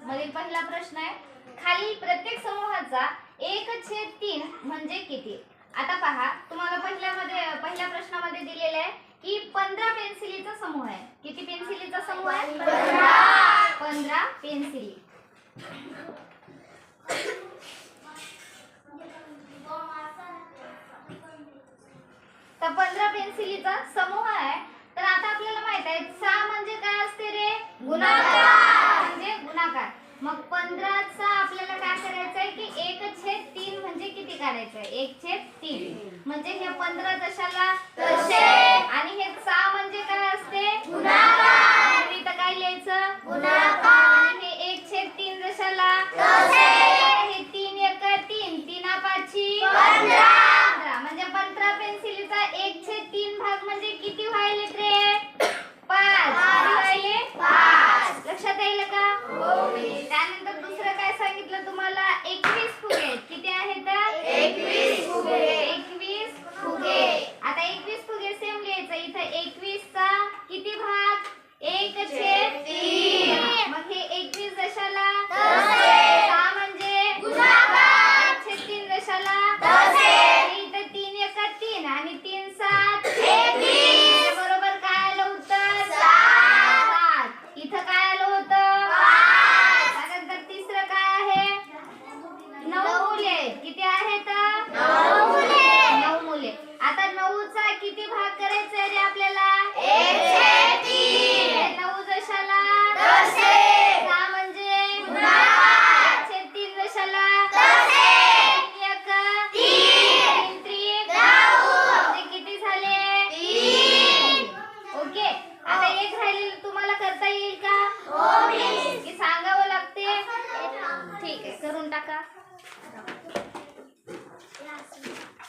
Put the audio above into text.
मधील पहिला प्रश्न आहे, खालील प्रत्येक समूहाचा 1/3 म्हणजे किती? आता पहा, तुम्हाला पहिल्या प्रश्नामध्ये दिलेले आहे की 15 पेन्सिलीचा समूह आहे. किती पेन्सिलीचा समूह आहे? 15 पेन्सिली. तर 15 पेन्सिलीचा समूह आहे. तर आता आपल्याला माहित आहे 6 म्हणजे काय असते रे? गुणाकार. म्हणजे गुणाकार. मग 15 चा आपल्याला काय करायचं आहे की 1/3 म्हणजे किती काढायचं आहे? 1/3 म्हणजे हे 15 जशाला तसे, आणि हे 6 म्हणजे काय असते? गुणाकार. इथं काय लिहायचं? गुणाकार. आणि हे 1/3 जशाला तसे. हे 3 1 3, 3 5 15. म्हणजे 15 पेन्सिलीचा 1/3 भाग म्हणजे किती व्हायले रे? 5. व्हायले 5. लक्षात येईल का? त्यानंतर दुसरं काय सांगितलं तुम्हाला? 21 फुगे. किती आहेत? 21 फुगे. 21 फुगे. आता 21 फुगे सेम लिहायचं. इथं 21 चा किती भाग? 1/3. मग हे 21 जशाला तसे. 6 म्हणजे गुणाकार. 1/3 जशाला तसे. इथं 3 1 3 आणि 3 7 21. बरोबर काय आलं उत्तर? 7. इथं काय आलं होतं? 5. त्यानंतर तिसरं काय आहे? 9 मुले. किती आहेत? 9 मुले. 9 मुले. आता 9 चा किती भाग करायचा रे आपल्याला? 1/3. 9 जशाला तसे. 6 म्हणजे गुणाकार. 1/3 जशाला तसे. 3 1 3, 3 3 9. म्हणजे किती झाले? 3. ओके. आता एक राहिलेलं तुम्हाला करता येईल का? हो मिस. की सांगावं लागते? ठीक आहे, करून टाका.